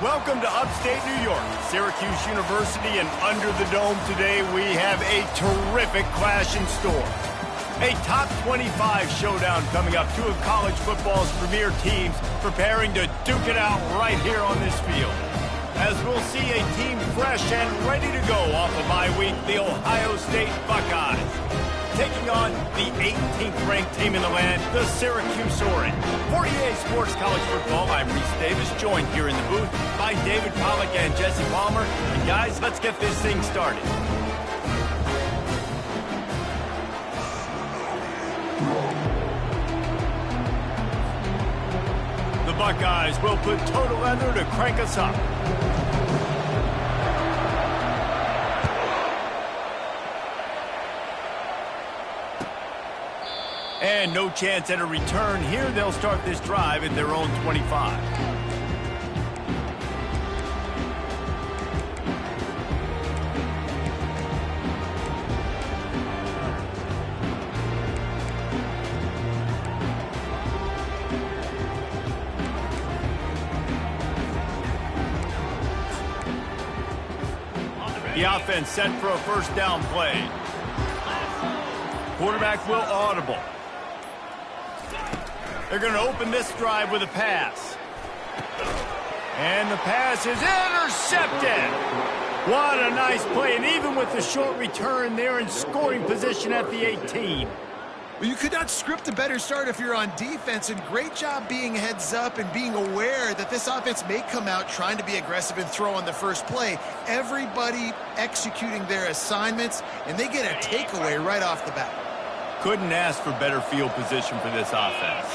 Welcome to upstate New York, Syracuse University, and under the dome today we have a terrific clash in store. A top 25 showdown coming up, two of college football's premier teams preparing to duke it out right here on this field. As we'll see a team fresh and ready to go off a bye week, the Ohio State Buckeyes, taking on the 18th ranked team in the land, the Syracuse Orange. For EA Sports College Football, I'm Reese Davis, joined here in the booth by David Pollack and Jesse Palmer. And guys, let's get this thing started. The Buckeyes will put total leather to crank us up. And no chance at a return here. They'll start this drive at their own 25. The offense set for a first down play. Quarterback will audible. They're going to open this drive with a pass. And the pass is intercepted. What a nice play. And even with the short return, they're in scoring position at the 18. Well, you could not script a better start if you're on defense, and great job being heads up and being aware that this offense may come out trying to be aggressive and throw on the first play. Everybody executing their assignments, and they get a takeaway right off the bat. Couldn't ask for better field position for this offense.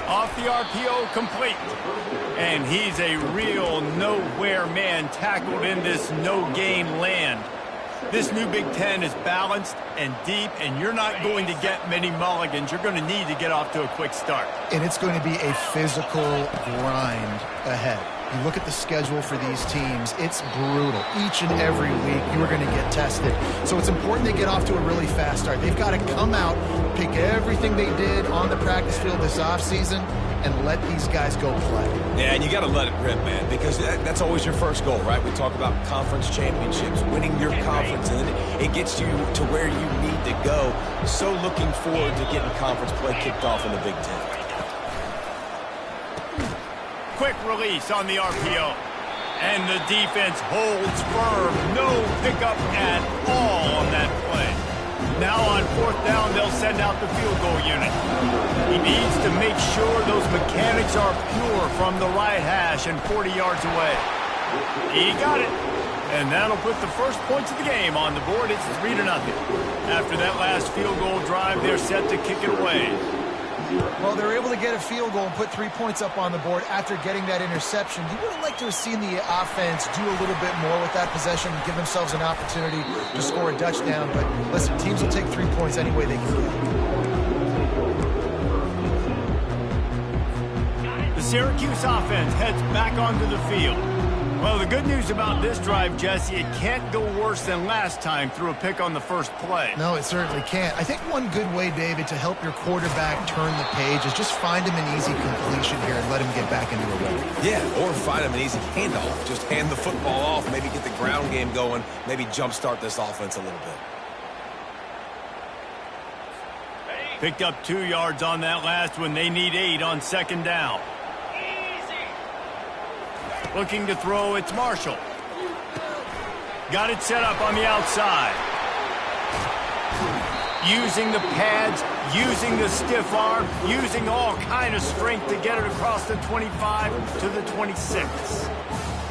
Off the RPO, complete. And he's a real nowhere man tackled in this no-gain land. This new Big Ten is balanced and deep, and you're not going to get many mulligans. You're going to need to get off to a quick start. And it's going to be a physical grind ahead. You look at the schedule for these teams, it's brutal. Each and every week, you are going to get tested. So it's important they get off to a really fast start. They've got to come out, pick everything they did on the practice field this offseason, and let these guys go play. Yeah, and you got to let it rip, man, because that's always your first goal, right? We talk about conference championships, winning your conference, and then it gets you to where you need to go. So looking forward to getting conference play kicked off in the Big Ten. Quick release on the RPO. And the defense holds firm. No pickup at all on that play. Now on fourth down, they'll send out the field goal unit. He needs to make sure those mechanics are pure from the right hash and 40 yards away. He got it. And that'll put the first points of the game on the board. It's 3-0. After that last field goal drive, they're set to kick it away. Well, they were able to get a field goal and put 3 points up on the board after getting that interception. You would have liked to have seen the offense do a little bit more with that possession and give themselves an opportunity to score a touchdown. But listen, teams will take 3 points any way they can get. The Syracuse offense heads back onto the field. Well, the good news about this drive, Jesse, it can't go worse than last time through a pick on the first play. No, it certainly can't. I think one good way, David, to help your quarterback turn the page is just find him an easy completion here and let him get back into a rhythm. Yeah, or find him an easy handoff. Just hand the football off, maybe get the ground game going, maybe jumpstart this offense a little bit. Picked up 2 yards on that last one. They need 8 on second down. Looking to throw, it's Marshall. Got it set up on the outside. Using the pads, using the stiff arm, using all kind of strength to get it across the 25 to the 26.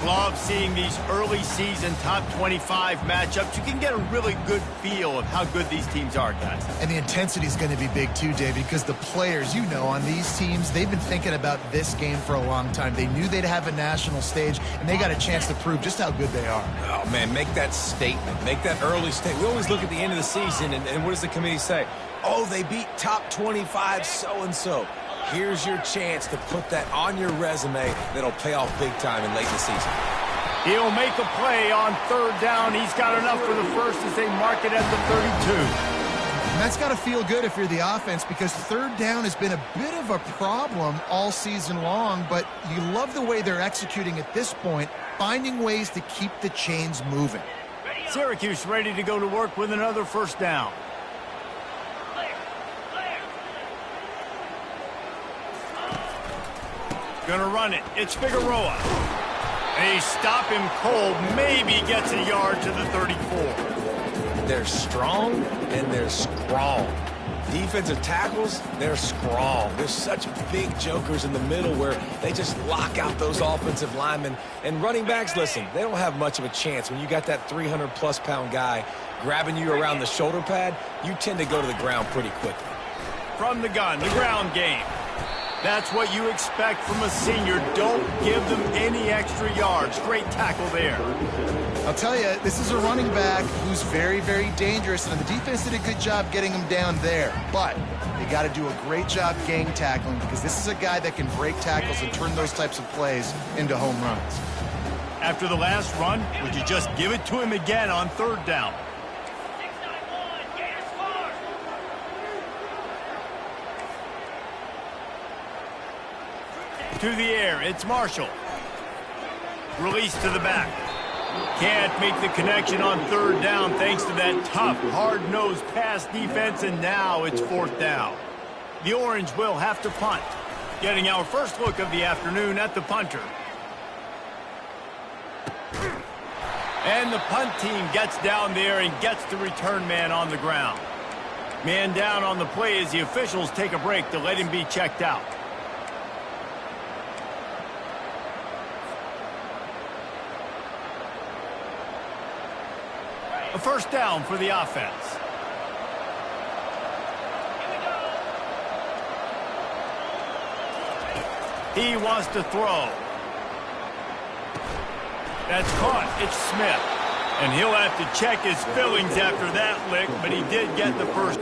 Love seeing these early season top 25 matchups. You can get a really good feel of how good these teams are, guys. And the intensity is going to be big too, David, because the players, you know, on these teams, they've been thinking about this game for a long time. They knew they'd have a national stage, and they got a chance to prove just how good they are. Oh, man, make that statement. Make that early statement. We always look at the end of the season, and what does the committee say? Oh, they beat top 25 so-and-so. Here's your chance to put that on your resume that'll pay off big time in late in the season. He'll make a play on third down. He's got enough for the first as they mark it at the 32. And that's got to feel good if you're the offense, because third down has been a bit of a problem all season long, but you love the way they're executing at this point, finding ways to keep the chains moving. Syracuse ready to go to work with another first down. Gonna run it. It's Figueroa. They stop him cold. Maybe gets a yard to the 34. They're strong and they're strong. Defensive tackles, they're strong. There's such big jokers in the middle where they just lock out those offensive linemen. And running backs, listen, they don't have much of a chance. When you got that 300-plus pound guy grabbing you around the shoulder pad, you tend to go to the ground pretty quickly. From the gun, the ground game. That's what you expect from a senior. Don't give them any extra yards. Great tackle there. I'll tell you, this is a running back who's very, very dangerous, and the defense did a good job getting him down there. But they got to do a great job gang tackling, because this is a guy that can break tackles and turn those types of plays into home runs. After the last run, would you just give it to him again on third down? To the air, it's Marshall. Release to the back. Can't make the connection on third down thanks to that tough, hard-nosed pass defense, and now it's fourth down. The Orange will have to punt. Getting our first look of the afternoon at the punter. And the punt team gets down there and gets the return man on the ground. Man down on the play as the officials take a break to let him be checked out. A first down for the offense. He wants to throw. That's caught. It's Smith. And he'll have to check his fillings after that lick, but he did get the first.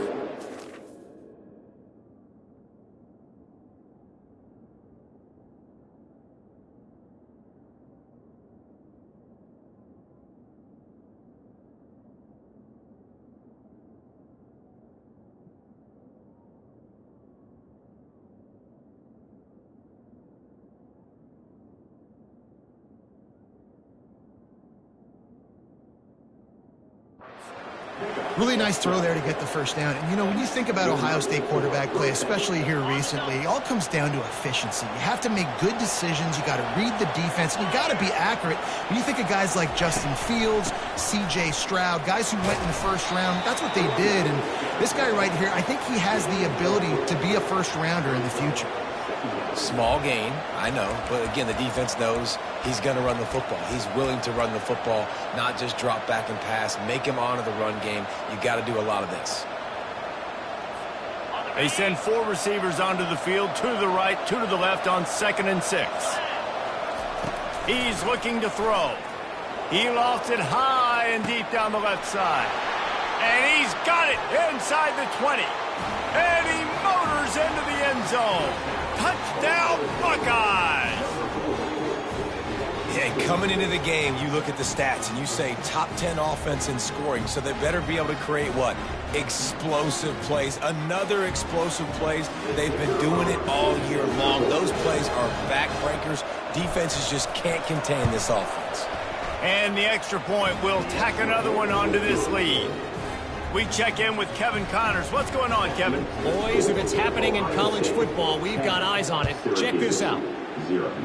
Really nice throw there to get the first down. And, you know, when you think about Ohio State quarterback play, especially here recently, it all comes down to efficiency. You have to make good decisions. You got to read the defense. And you got to be accurate. When you think of guys like Justin Fields, C.J. Stroud, guys who went in the first round, that's what they did. And this guy right here, I think he has the ability to be a first-rounder in the future. Small gain, I know, but again, the defense knows he's going to run the football. He's willing to run the football, not just drop back and pass, make him honor the run game. You got to do a lot of this. They send four receivers onto the field, two to the right, two to the left on 2nd and 6. He's looking to throw. He lofts it high and deep down the left side. And he's got it inside the 20. And he motors into the end zone. Touchdown, Buckeyes! Yeah, coming into the game, you look at the stats and you say top 10 offense in scoring, so they better be able to create what? Explosive plays. Another explosive plays. They've been doing it all year long. Those plays are backbreakers. Defenses just can't contain this offense. And the extra point will tack another one onto this lead. We check in with Kevin Connors. What's going on, Kevin? Boys, if it's happening in college football, we've got eyes on it. Check this out.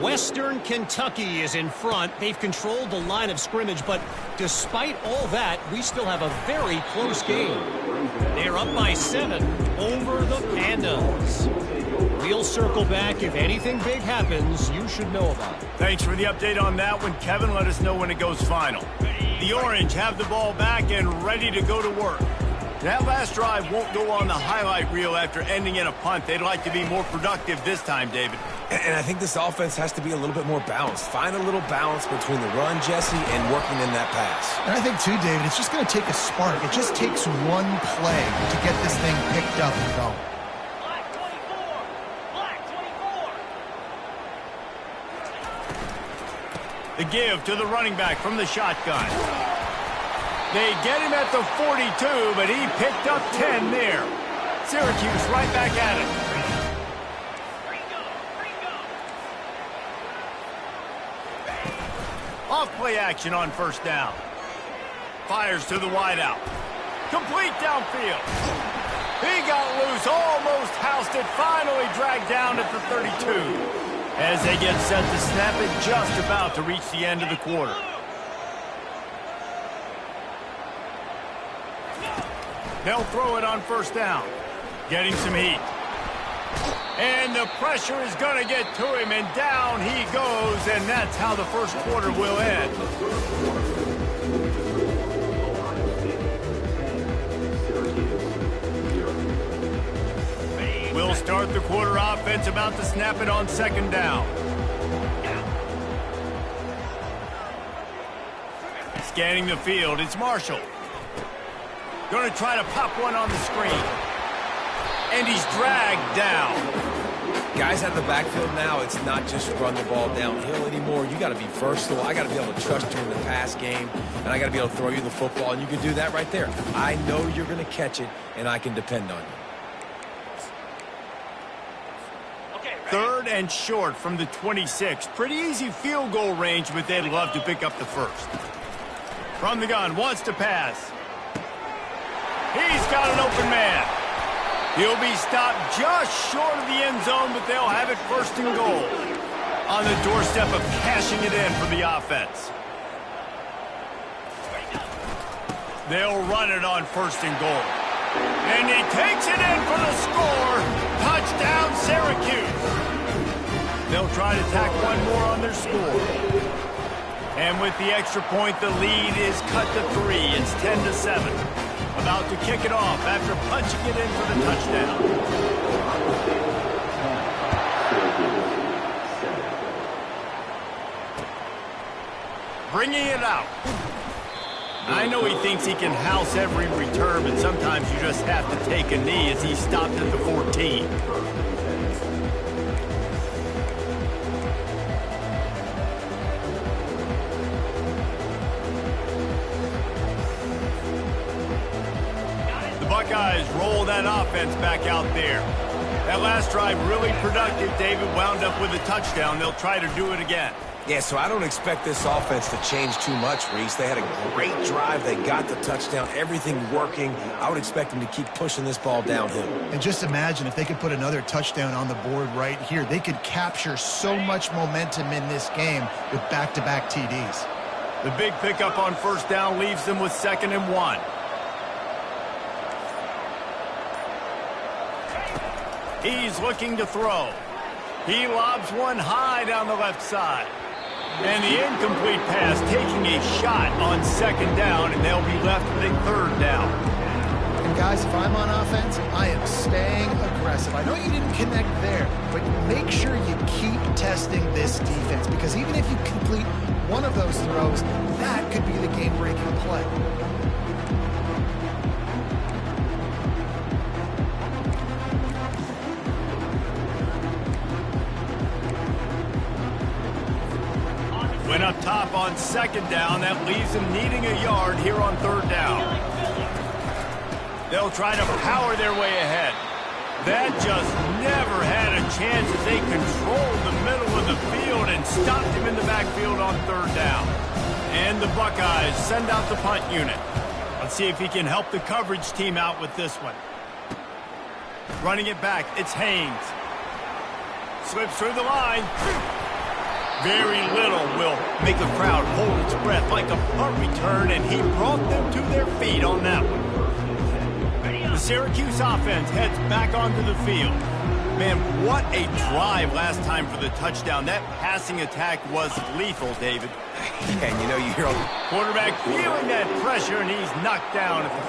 Western Kentucky is in front. They've controlled the line of scrimmage, but despite all that, we still have a very close game. They're up by 7 over the Pandas. We'll circle back. If anything big happens, you should know about it. Thanks for the update on that one, Kevin. Let us know when it goes final. The Orange have the ball back and ready to go to work. That last drive won't go on the highlight reel after ending in a punt. They'd like to be more productive this time, David. And I think this offense has to be a little bit more balanced. Find a little balance between the run, Jesse, and working in that pass. And I think, too, David, it's just going to take a spark. It just takes one play to get this thing picked up and going. The give to the running back from the shotgun. They get him at the 42, but he picked up 10 there. Syracuse right back at it. Off play action on first down. Fires to the wideout. Complete downfield. He got loose, almost housed it, finally dragged down at the 32. As they get set to snap it, just about to reach the end of the quarter. They'll throw it on first down. Getting some heat. And the pressure is going to get to him, and down he goes, and that's how the first quarter will end. We'll start the quarter offense, about to snap it on second down. Scanning the field, it's Marshall. Going to try to pop one on the screen. And he's dragged down. Guys at the backfield now, it's not just run the ball downhill anymore. You got to be versatile. I got to be able to trust you in the pass game, and I got to be able to throw you the football, and you can do that right there. I know you're going to catch it, and I can depend on you. Third and short from the 26. Pretty easy field goal range, but they'd love to pick up the first. From the gun, wants to pass. He's got an open man. He'll be stopped just short of the end zone, but they'll have it first and goal. On the doorstep of cashing it in for the offense. They'll run it on first and goal. And he takes it in for the score. Touchdown, Syracuse. They'll try to tack one more on their score. And with the extra point, the lead is cut to 3. It's 10-7. About to kick it off after punching it in for the touchdown. Bringing it out. I know he thinks he can house every return, but sometimes you just have to take a knee as he stopped at the 14. The Buckeyes roll that offense back out there. That last drive really productive. David wound up with a touchdown. They'll try to do it again. Yeah, so I don't expect this offense to change too much, Reese. They had a great drive. They got the touchdown. Everything working. I would expect them to keep pushing this ball downhill. And just imagine if they could put another touchdown on the board right here. They could capture so much momentum in this game with back-to-back TDs. The big pickup on first down leaves them with 2nd and 1. He's looking to throw. He lobs one high down the left side. And the incomplete pass taking a shot on 2nd down, and they'll be left with a 3rd down. And guys, if I'm on offense, I am staying aggressive. I know you didn't connect there, but make sure you keep testing this defense, because even if you complete one of those throws, that could be the game-breaking play. Went up top on 2nd down. That leaves them needing a yard here on 3rd down. They'll try to power their way ahead. That just never had a chance as they controlled the middle of the field and stopped him in the backfield on 3rd down. And the Buckeyes send out the punt unit. Let's see if he can help the coverage team out with this one. Running it back, it's Haynes. Slips through the line. Very little will make a crowd hold its breath like a punt return, and he brought them to their feet on that one. The Syracuse offense heads back onto the field. Man, what a drive last time for the touchdown. That passing attack was lethal, David. And you know, you hear Quarterback feeling that pressure, and he's knocked down at the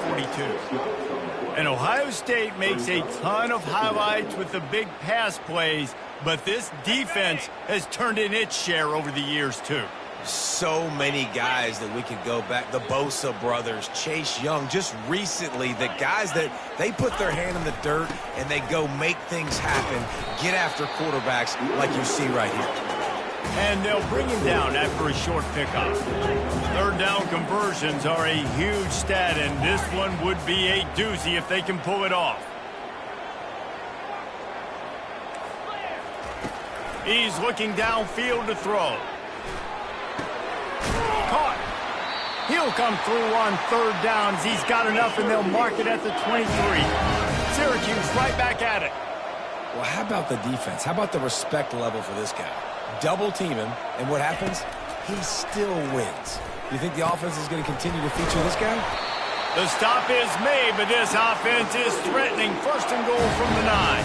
42. And Ohio State makes a ton of highlights with the big pass plays, but this defense has turned in its share over the years, too. so many guys that we could go back. The Bosa brothers, Chase Young, just recently, the guys that they put their hand in the dirt and they go make things happen, get after quarterbacks like you see right here. And they'll bring him down after a short pickup. Third down conversions are a huge stat, and this one would be a doozy if they can pull it off. He's looking downfield to throw. Caught. He'll come through on third downs. He's got enough, and they'll mark it at the 23. Syracuse right back at it. Well, how about the defense? How about the respect level for this guy? Double team him, and what happens? He still wins. You think the offense is going to continue to feature this guy? The stop is made, but this offense is threatening. First and goal from the 9.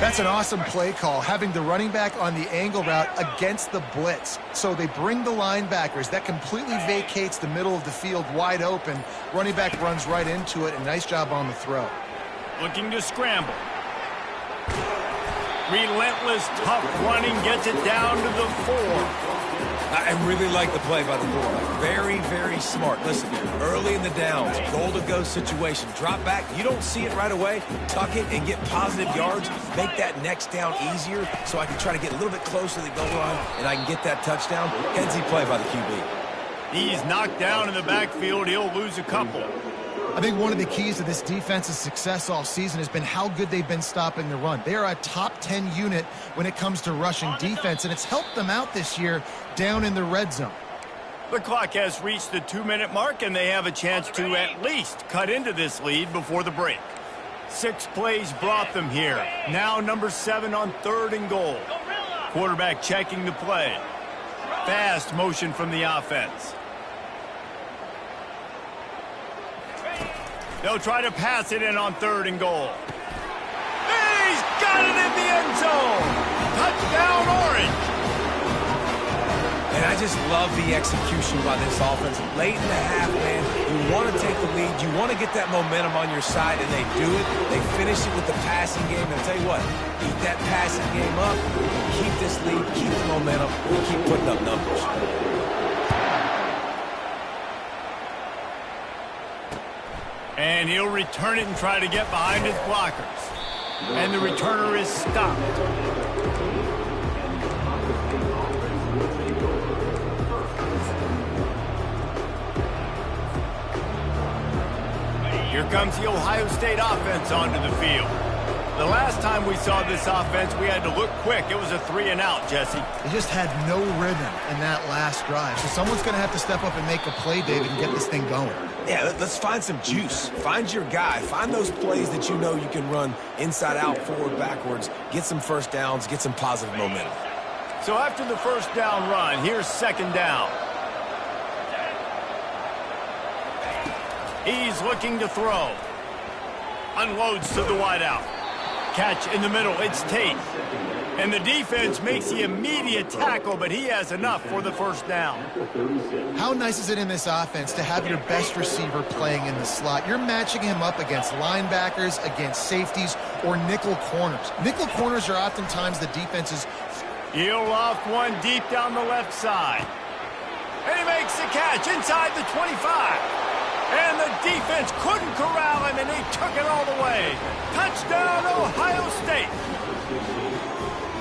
That's an awesome play call, having the running back on the angle route against the blitz. So they bring the linebackers. That completely vacates the middle of the field wide open. Running back runs right into it, and nice job on the throw. Looking to scramble. Relentless, tough running, gets it down to the 4. I really like the play by the quarterback. Very, very smart. Listen, early in the downs, goal-to-go situation. Drop back. You don't see it right away. Tuck it and get positive yards. Make that next down easier so I can try to get a little bit closer to the goal line and I can get that touchdown. Headsy play by the QB. He's knocked down in the backfield. He'll lose a couple. I think one of the keys to this defense's success all season has been how good they've been stopping the run. They are a top 10 unit when it comes to rushing defense, and it's helped them out this year down in the red zone. The clock has reached the 2-minute mark, and they have a chance to at least cut into this lead before the break. 6 plays brought them here. Now number 7 on third and goal. Quarterback checking the play. Fast motion from the offense. They'll try to pass it in on third and goal. He's got it in the end zone. Touchdown, Orange. And I just love the execution by this offense. Late in the half, man, you want to take the lead. You want to get that momentum on your side, and they do it. They finish it with the passing game. And I'll tell you what, eat that passing game up, keep this lead, keep the momentum, and keep putting up numbers. And he'll return it and try to get behind his blockers. And the returner is stopped. Here comes the Ohio State offense onto the field. The last time we saw this offense, we had to look quick. It was a 3-and-out, Jesse. They just had no rhythm in that last drive. So someone's going to have to step up and make a play, David, and get this thing going. Yeah, let's find some juice. Find your guy. Find those plays that you know you can run inside out, forward, backwards. Get some first downs. Get some positive momentum. So after the first down run, here's second down. He's looking to throw. Unloads to the wideout. Catch in the middle. It's Tate. And the defense makes the immediate tackle, but he has enough for the first down. How nice is it in this offense to have your best receiver playing in the slot? You're matching him up against linebackers, against safeties, or nickel corners. Nickel corners are oftentimes the defense's. He'll loft one deep down the left side. And he makes the catch inside the 25. And the defense couldn't corral him, and he took it all the way. Touchdown, Ohio State.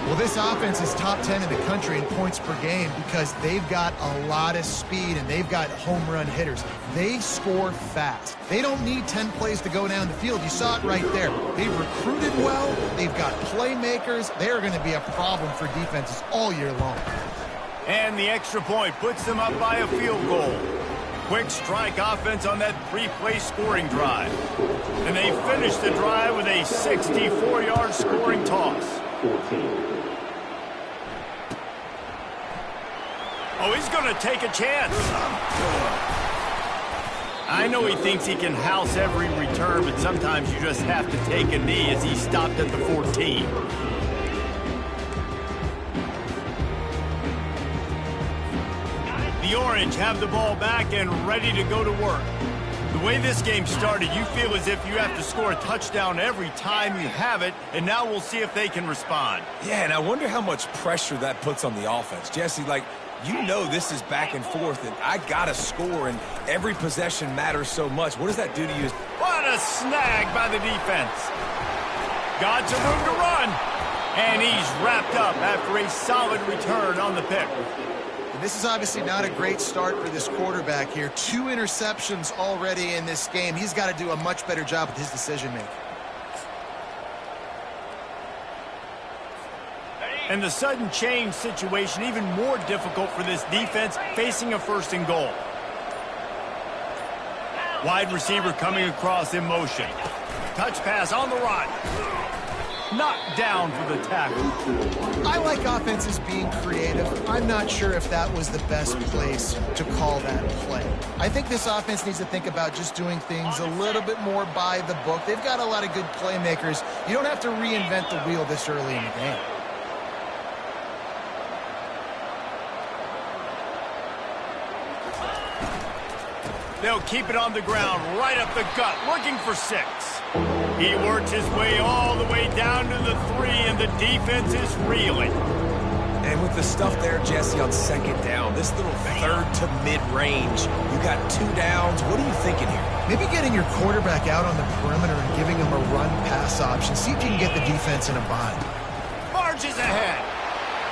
Well, this offense is top 10 in the country in points per game because they've got a lot of speed and they've got home run hitters. They score fast. They don't need 10 plays to go down the field. You saw it right there. They've recruited well. They've got playmakers. They're going to be a problem for defenses all year long. And the extra point puts them up by a field goal. Quick strike offense on that 3-play scoring drive. And they finish the drive with a 64-yard scoring toss. Oh, he's going to take a chance. I know he thinks he can house every return, but sometimes you just have to take a knee as he stopped at the 14. The Orange have the ball back and ready to go to work. The way this game started, you feel as if you have to score a touchdown every time you have it, and now we'll see if they can respond. Yeah, and I wonder how much pressure that puts on the offense. Jesse, like, you know this is back and forth, and I got to score, and every possession matters so much. What does that do to you? What a snag by the defense. Got some room to run. And he's wrapped up after a solid return on the pick. And this is obviously not a great start for this quarterback here. 2 interceptions already in this game. He's got to do a much better job with his decision-making. And the sudden change situation even more difficult for this defense facing a 1st and goal. Wide receiver coming across in motion. Touch pass on the run. Knocked down for the tackle. I like offenses being creative. I'm not sure if that was the best place to call that play. I think this offense needs to think about just doing things a little bit more by the book. They've got a lot of good playmakers. You don't have to reinvent the wheel this early in the game. They'll keep it on the ground, right up the gut, looking for 6. He works his way all the way down to the 3, and the defense is reeling. And with the stuff there, Jesse, on 2nd down, this little 3rd to mid-range, you got 2 downs. What are you thinking here? Maybe getting your quarterback out on the perimeter and giving him a run-pass option. See if you can get the defense in a bind. Marches ahead,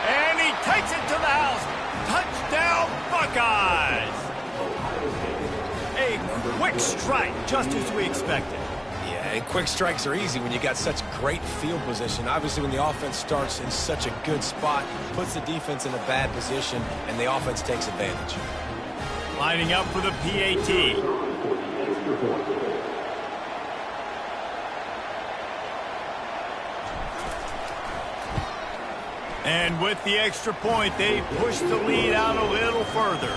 and he takes it to the house. Touchdown, Buckeyes! A quick strike, just as we expected. Yeah, and quick strikes are easy when you got such great field position. Obviously, when the offense starts in such a good spot, puts the defense in a bad position, and the offense takes advantage. Lining up for the PAT. And with the extra point, they push the lead out a little further.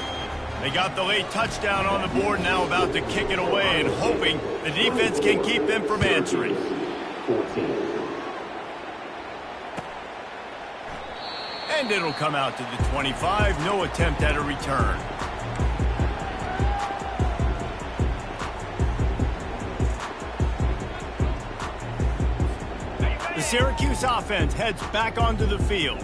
They got the late touchdown on the board, now about to kick it away and hoping the defense can keep them from answering. And it'll come out to the 25. No attempt at a return. The Syracuse offense heads back onto the field.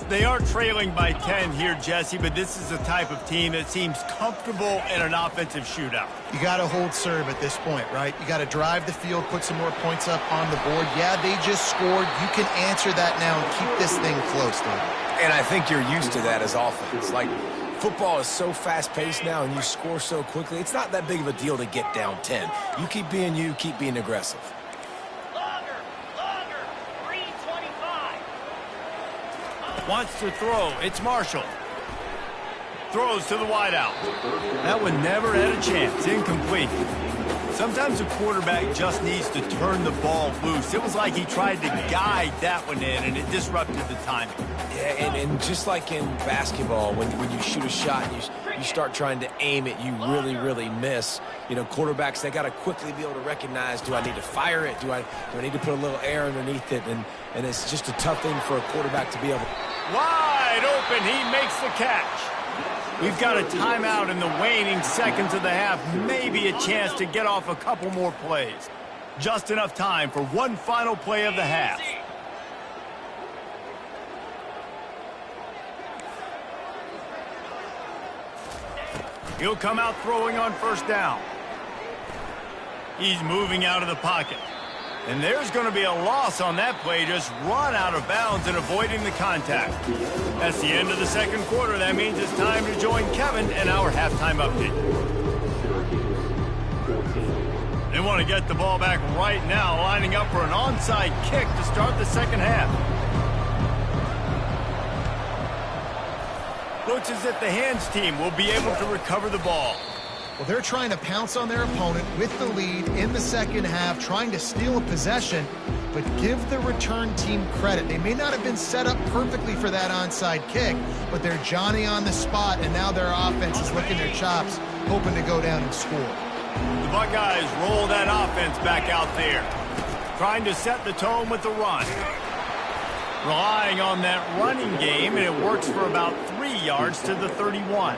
They are trailing by 10 here, Jesse, but this is the type of team that seems comfortable in an offensive shootout. You got to hold serve at this point, right? You got to drive the field, put some more points up on the board. Yeah, they just scored. You can answer that now and keep this thing close, David. And I think you're used to that as offense. Like, football is so fast-paced now and you score so quickly, it's not that big of a deal to get down 10. You keep being you, keep being aggressive. Wants to throw. It's Marshall. Throws to the wideout. That one never had a chance. Incomplete. Sometimes a quarterback just needs to turn the ball loose. It was like he tried to guide that one in, and it disrupted the timing. Yeah, and just like in basketball, when you shoot a shot, you start trying to aim it, you really miss. You know, quarterbacks, they got to quickly be able to recognize, do I need to fire it? Do I need to put a little air underneath it? And it's just a tough thing for a quarterback to be able to. Wide open, he makes the catch. We've got a timeout in the waning seconds of the half. Maybe a chance to get off a couple more plays. Just enough time for one final play of the half. He'll come out throwing on first down. He's moving out of the pocket. And there's going to be a loss on that play, just run out of bounds and avoiding the contact. That's the end of the second quarter. That means it's time to join Kevin in our halftime update. They want to get the ball back right now, lining up for an onside kick to start the second half. Looks as if the hands team will be able to recover the ball. Well, they're trying to pounce on their opponent with the lead in the second half, trying to steal a possession, but give the return team credit. They may not have been set up perfectly for that onside kick, but they're Johnny on the spot, and now their offense is licking their chops, hoping to go down and score. The Buckeyes roll that offense back out there, trying to set the tone with the run. Relying on that running game, and it works for about 3 yards to the 31.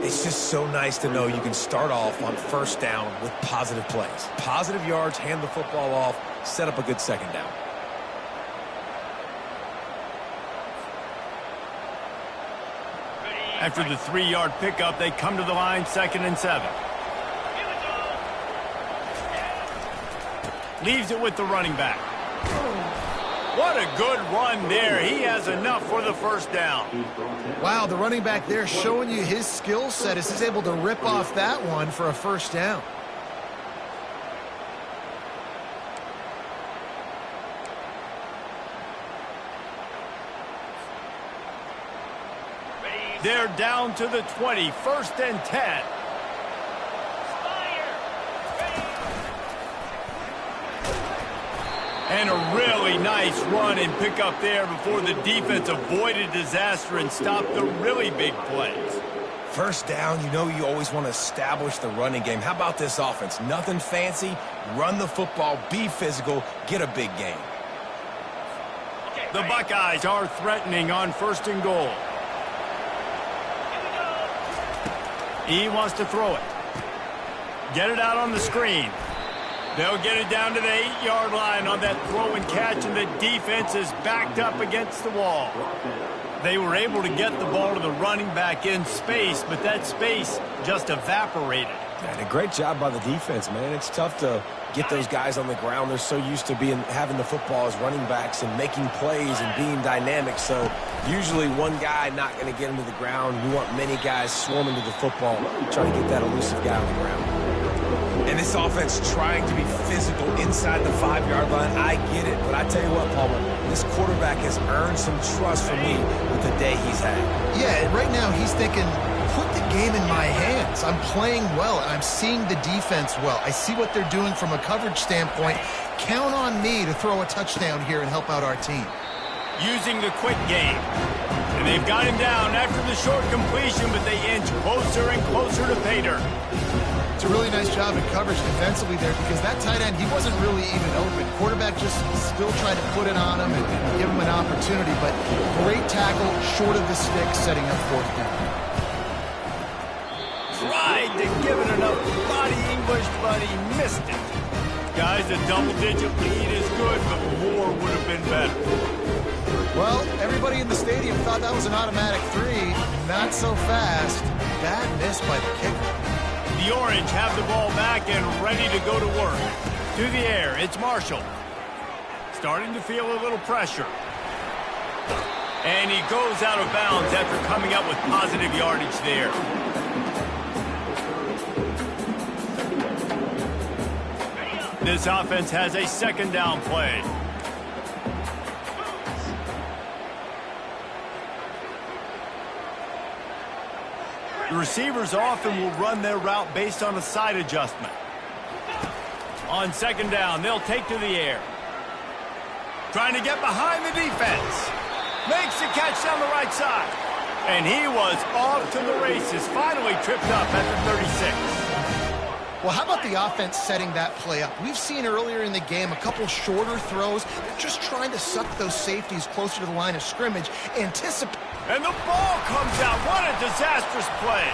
It's just so nice to know you can start off on first down with positive plays. Positive yards, hand the football off, set up a good second down. After the 3-yard pickup, they come to the line, 2nd and 7. Leaves it with the running back. What a good run there. He has enough for the first down. Wow, the running back there showing you his skill set as he's able to rip off that one for a first down. They're down to the 20, 1st and 10. And a really nice run and pick up there before the defense avoided disaster and stopped the really big plays. First down, you know you always want to establish the running game. How about this offense? Nothing fancy. Run the football, be physical, get a big gain. The Buckeyes are threatening on 1st and goal. He wants to throw it. Get it out on the screen. They'll get it down to the 8-yard line on that throw and catch, and the defense is backed up against the wall. They were able to get the ball to the running back in space, but that space just evaporated. And a great job by the defense, man. It's tough to get those guys on the ground. They're so used to having the football as running backs and making plays and being dynamic. So usually one guy not going to get him to the ground. You want many guys swarming to the football, trying to get that elusive guy on the ground. And this offense trying to be physical inside the 5-yard line. I get it, but I tell you what, Palmer, this quarterback has earned some trust from me with the day he's had. Yeah, right now he's thinking, put the game in my hands. I'm playing well, and I'm seeing the defense well. I see what they're doing from a coverage standpoint. Count on me to throw a touchdown here and help out our team. Using the quick game. And they've got him down after the short completion, but they inch closer and closer to pay dirt. It's a really nice job in coverage defensively there because that tight end, he wasn't really even open. Quarterback just still tried to put it on him and give him an opportunity, but great tackle, short of the stick, setting up 4th down. Tried to give it enough body English, but he missed it. Guys, a double-digit lead is good, but more would have been better. Well, everybody in the stadium thought that was an automatic 3. Not so fast. Bad miss by the kicker. The Orange have the ball back and ready to go to work. To the air, it's Marshall. Starting to feel a little pressure. And he goes out of bounds after coming up with positive yardage there. This offense has a 2nd down play. The receivers often will run their route based on a side adjustment. On 2nd down, they'll take to the air. Trying to get behind the defense. Makes the catch down the right side. And he was off to the races. Finally tripped up at the 36. Well, how about the offense setting that play up? We've seen earlier in the game a couple shorter throws. They're just trying to suck those safeties closer to the line of scrimmage. And the ball comes out. What a disastrous play.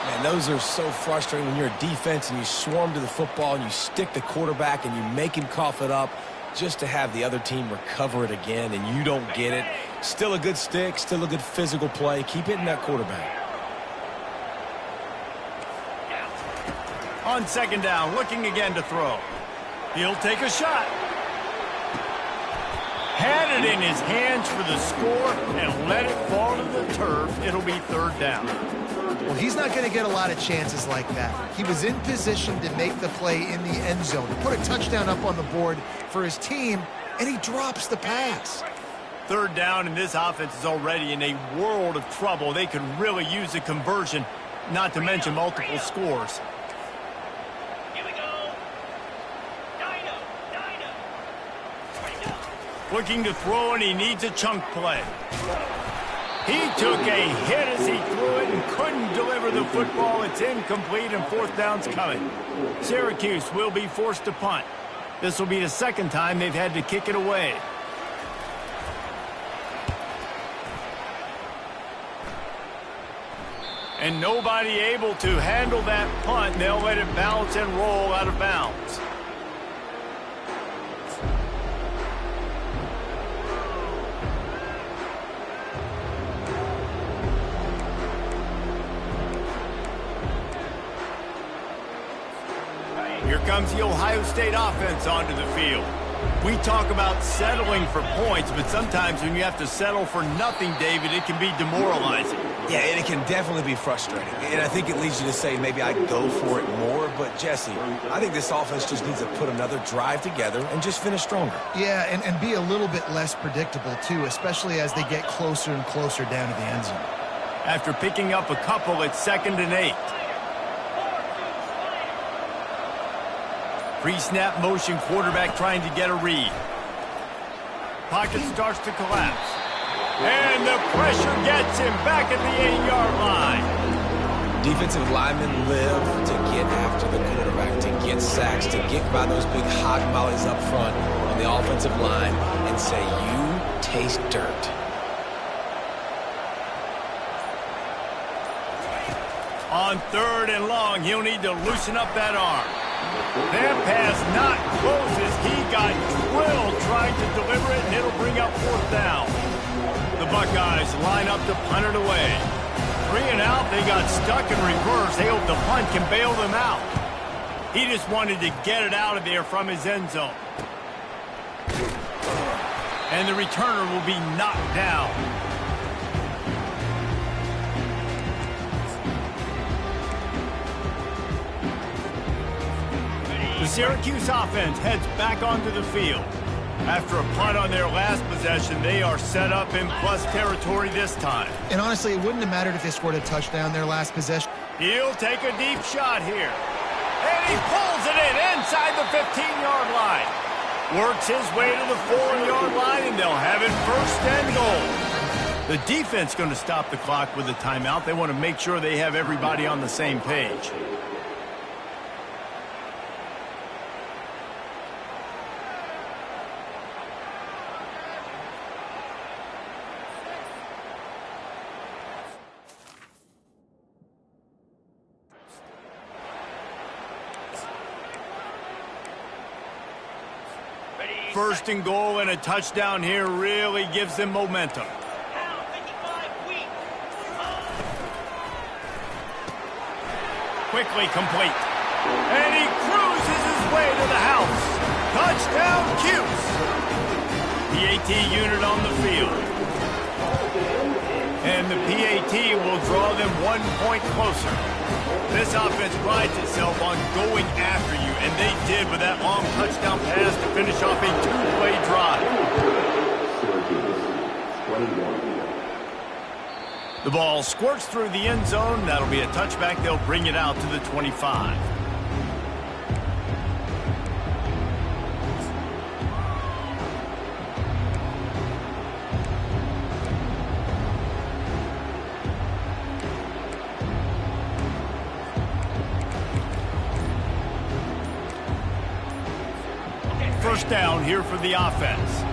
Man, those are so frustrating when you're a defense and you swarm to the football and you stick the quarterback and you make him cough it up just to have the other team recover it again and you don't get it. Still a good stick, still a good physical play. Keep hitting that quarterback. On 2nd down, looking again to throw. He'll take a shot. Had it in his hands for the score and let it fall to the turf. It'll be 3rd down. Well, he's not going to get a lot of chances like that. He was in position to make the play in the end zone, to put a touchdown up on the board for his team, and he drops the pass. 3rd down, and this offense is already in a world of trouble. They could really use a conversion, not to mention multiple scores. Looking to throw, and he needs a chunk play. He took a hit as he threw it and couldn't deliver the football. It's incomplete, and 4th down's coming. Syracuse will be forced to punt. This will be the 2nd time they've had to kick it away. And nobody able to handle that punt. They'll let it bounce and roll out of bounds. Here comes the Ohio State offense onto the field. We talk about settling for points, but sometimes when you have to settle for nothing, David, it can be demoralizing. Yeah, and it can definitely be frustrating. And I think it leads you to say maybe I'd go for it more. But, Jesse, I think this offense just needs to put another drive together and just finish stronger. Yeah, and be a little bit less predictable, too, especially as they get closer and closer down to the end zone. After picking up a couple, it's 2nd and 8. Pre-snap motion, quarterback trying to get a read. Pocket starts to collapse. And the pressure gets him back at the 8-yard line. Defensive linemen live to get after the quarterback, to get sacks, to get by those big hog mollies up front on the offensive line and say, you taste dirt. On 3rd and long, he'll need to loosen up that arm. That pass not closes. He got drilled trying to deliver it, and it'll bring up 4th down. The Buckeyes line up to punt it away. 3 and out, they got stuck in reverse. They hope the punt can bail them out. He just wanted to get it out of there from his end zone. And the returner will be knocked down. The Syracuse offense heads back onto the field. After a punt on their last possession, they are set up in plus territory this time. And honestly, it wouldn't have mattered if they scored a touchdown their last possession. He'll take a deep shot here. And he pulls it in inside the 15-yard line. Works his way to the 4-yard line, and they'll have it 1st and goal. The defense going to stop the clock with a timeout. They want to make sure they have everybody on the same page. First and goal and a touchdown here really gives them momentum. Quickly complete. And he cruises his way to the house. Touchdown, Cuse. The AT unit on the field. And the PAT will draw them 1 point closer. This offense prides itself on going after you, and they did with that long touchdown pass to finish off a 2-play drive. The ball squirts through the end zone. That'll be a touchback. They'll bring it out to the 25. First down here for the offense.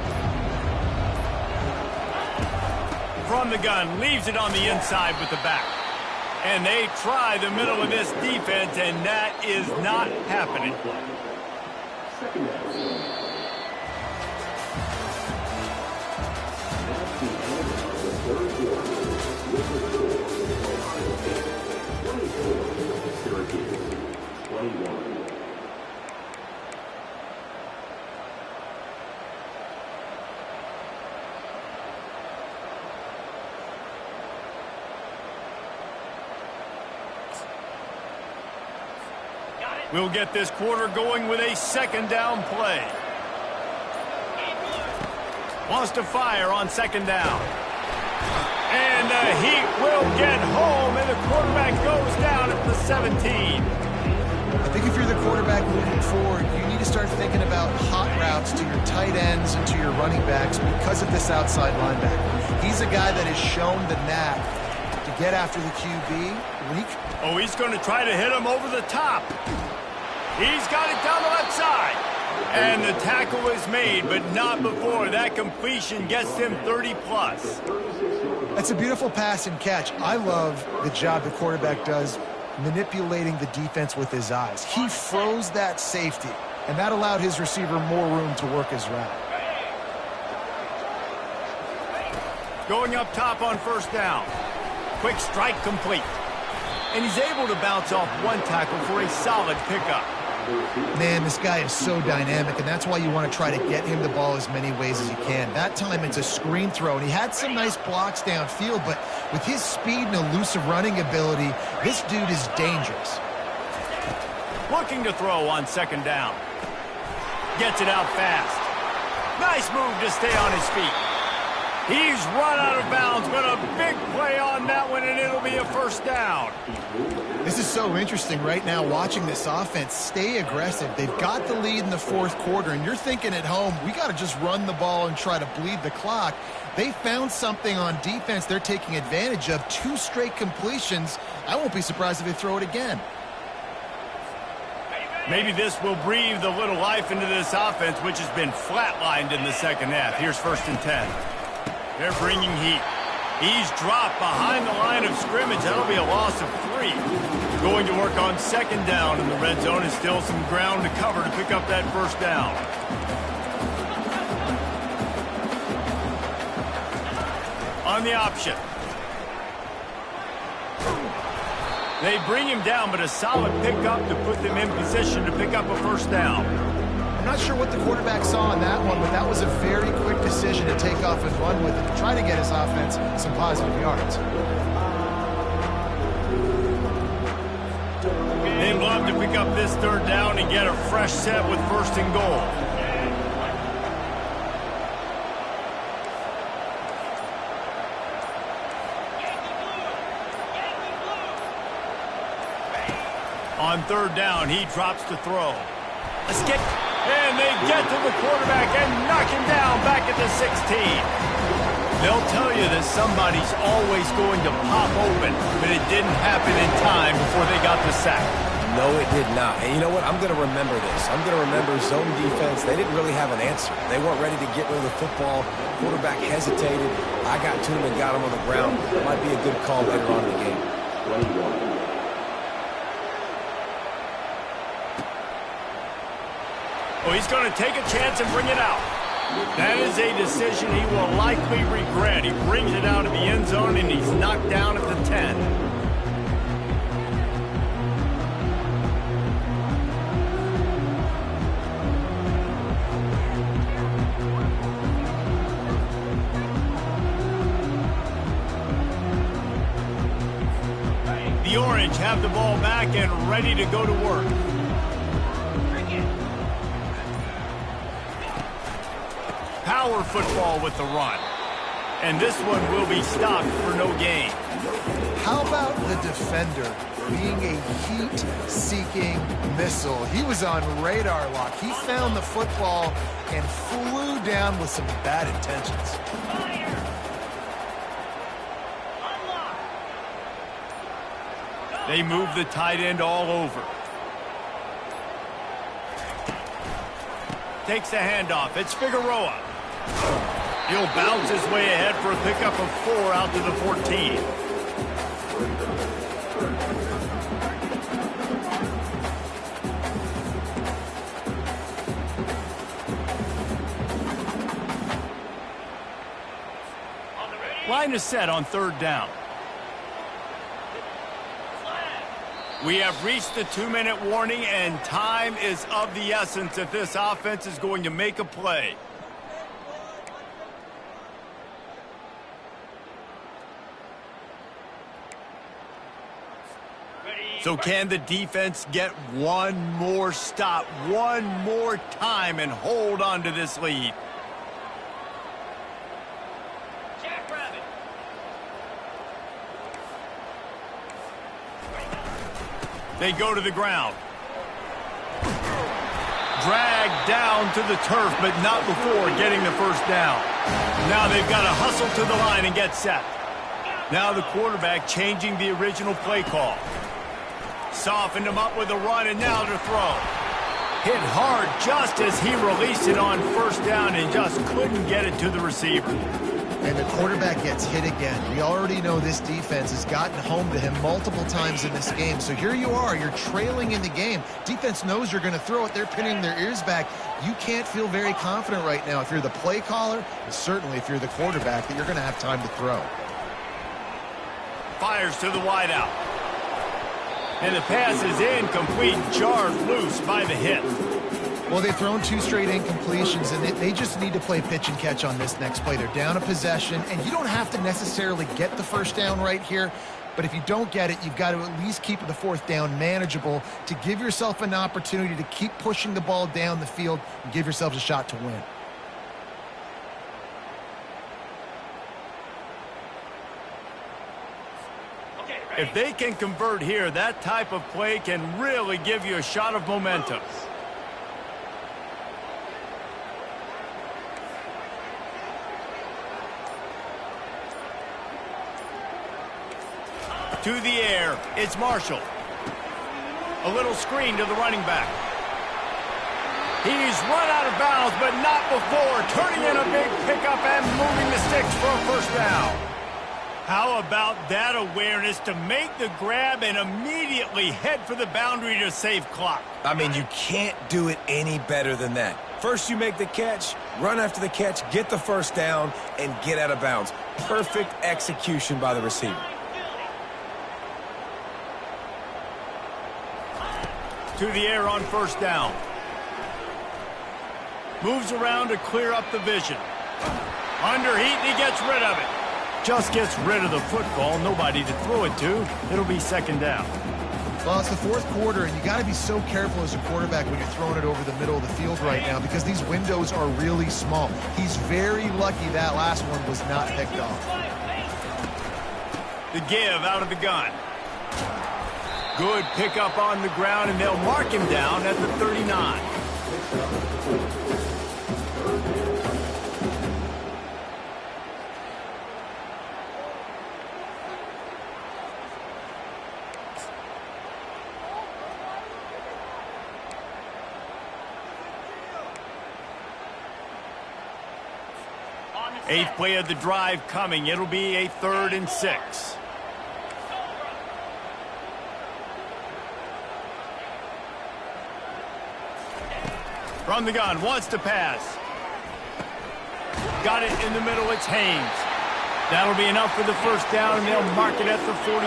From the gun, leaves it on the inside with the back. And they try the middle of this defense, and that is not happening. We'll get this quarter going with a 2nd down play. Wants to fire on 2nd down. And the Heat will get home, and the quarterback goes down at the 17. I think if you're the quarterback moving forward, you need to start thinking about hot routes to your tight ends and to your running backs because of this outside linebacker. He's a guy that has shown the knack to get after the QB. Oh, he's going to try to hit him over the top. He's got it down the left side. And the tackle is made, but not before that completion gets him 30-plus. That's a beautiful pass and catch. I love the job the quarterback does manipulating the defense with his eyes. He froze that safety, and that allowed his receiver more room to work his route. Going up top on 1st down. Quick strike complete. And he's able to bounce off one tackle for a solid pickup. Man, this guy is so dynamic, and that's why you want to try to get him the ball as many ways as you can. That time it's a screen throw, and he had some nice blocks downfield, but with his speed and elusive running ability, this dude is dangerous. Looking to throw on second down. Gets it out fast. Nice move to stay on his feet. He's run out of bounds, but a big play on that one, and it'll be a first down. This is so interesting right now, watching this offense stay aggressive. They've got the lead in the fourth quarter, and you're thinking at home, we got to just run the ball and try to bleed the clock. They found something on defense they're taking advantage of. 2 straight completions. I won't be surprised if they throw it again. Maybe this will breathe a little life into this offense, which has been flatlined in the second half. Here's 1st and 10. They're bringing heat. He's dropped behind the line of scrimmage. That'll be a loss of 3. Going to work on second down in the red zone, and still some ground to cover to pick up that first down. On the option. They bring him down, but a solid pickup to put them in position to pick up a first down. I'm not sure what the quarterback saw on that one, but that was a very quick decision to take off and run with it to try to get his offense some positive yards. They'd love to pick up this third down and get a fresh set with 1st and goal. On third down, he drops to throw. Let's get... And they get to the quarterback and knock him down back at the 16. They'll tell you that somebody's always going to pop open, but it didn't happen in time before they got the sack. No, it did not. And you know what? I'm going to remember this. I'm going to remember zone defense. They didn't really have an answer. They weren't ready to get rid of the football. Quarterback hesitated. I got to him and got him on the ground. It might be a good call later on in the game. Oh, he's going to take a chance and bring it out. That is a decision he will likely regret. He brings it out of the end zone, and he's knocked down at the 10. The Orange have the ball back and ready to go to work. Power football with the run. And this one will be stopped for no gain. How about the defender being a heat-seeking missile? He was on radar lock. He found the football and flew down with some bad intentions. They move the tight end all over. Takes the handoff. It's Figueroa. He'll bounce his way ahead for a pickup of 4 out to the 14. Line is set on third down. We have reached the 2-minute warning, and time is of the essence if this offense is going to make a play. So can the defense get one more stop, one more time, and hold on to this lead? They go to the ground. Dragged down to the turf, but not before getting the first down. Now they've got to hustle to the line and get set. Now the quarterback changing the original play call. Softened him up with a run, and now to throw. Hit hard just as he released it on first down and just couldn't get it to the receiver. And the quarterback gets hit again. We already know this defense has gotten home to him multiple times in this game. So here you are, you're trailing in the game. Defense knows you're going to throw it. They're pinning their ears back. You can't feel very confident right now if you're the play caller, and certainly if you're the quarterback, that you're going to have time to throw. Fires to the wideout. And the pass is incomplete, jarred loose by the hit. Well, they've thrown 2 straight incompletions, and they just need to play pitch and catch on this next play. They're down a possession, and you don't have to necessarily get the first down right here, but if you don't get it, you've got to at least keep the 4th down manageable to give yourself an opportunity to keep pushing the ball down the field and give yourselves a shot to win. If they can convert here, that type of play can really give you a shot of momentum. To the air, it's Marshall. A little screen to the running back. He's run out of bounds, but not before turning in a big pickup and moving the sticks for a first down. How about that awareness to make the grab and immediately head for the boundary to save clock? I mean, you can't do it any better than that. First you make the catch, run after the catch, get the first down, and get out of bounds. Perfect execution by the receiver. To the air on first down. Moves around to clear up the vision. Under heat, and he gets rid of it. Just gets rid of the football, nobody to throw it to. It'll be second down. Well, it's the 4th quarter, and you got to be so careful as a quarterback when you're throwing it over the middle of the field right now because these windows are really small. He's very lucky that last one was not picked off. The give out of the gun. Good pickup on the ground, and they'll mark him down at the 39. Eighth play of the drive coming. It'll be a 3rd and 6. From the gun, wants to pass. Got it in the middle, it's Haynes. That'll be enough for the first down, and they'll mark it at the 48.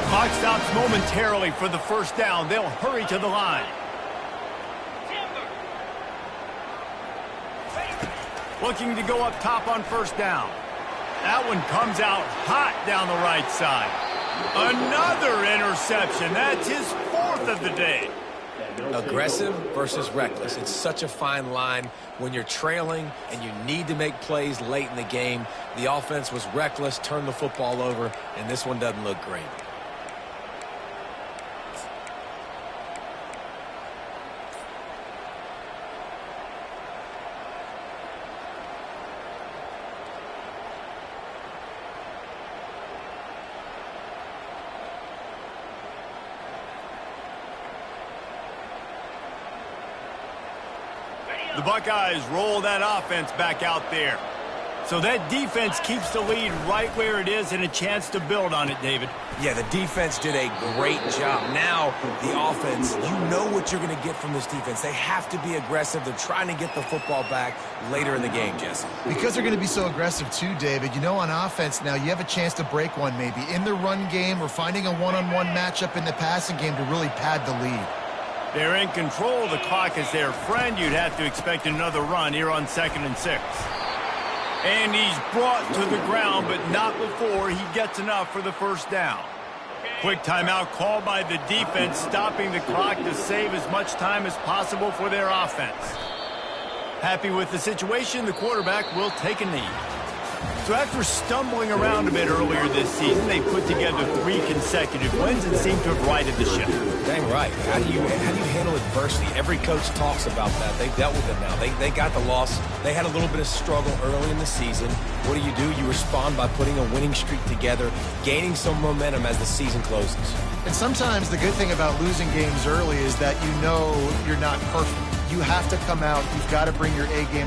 Clock stops momentarily for the first down. They'll hurry to the line. Looking to go up top on first down. That one comes out hot down the right side. Another interception. That's his 4th of the day. Aggressive versus reckless. It's such a fine line when you're trailing and you need to make plays late in the game. The offense was reckless, turned the football over, and this one doesn't look great. The Buckeyes roll that offense back out there. So that defense keeps the lead right where it is and a chance to build on it, David. Yeah, the defense did a great job. Now, the offense, you know what you're going to get from this defense. They have to be aggressive. They're trying to get the football back later in the game, Jesse. Because they're going to be so aggressive too, David, you know on offense now you have a chance to break one maybe in the run game or finding a one-on-one matchup in the passing game to really pad the lead. They're in control. The clock is their friend. You'd have to expect another run here on 2nd and 6. And he's brought to the ground, but not before he gets enough for the first down. Quick timeout called by the defense, stopping the clock to save as much time as possible for their offense. Happy with the situation, the quarterback will take a knee. So after stumbling around a bit earlier this season, they put together 3 consecutive wins and seem to have righted the ship. Dang right. How do you handle adversity? Every coach talks about that. They've dealt with it now. They got the loss. They had a little bit of struggle early in the season. What do? You respond by putting a winning streak together, gaining some momentum as the season closes. And sometimes the good thing about losing games early is that you know you're not perfect. You have to come out. You've got to bring your A game.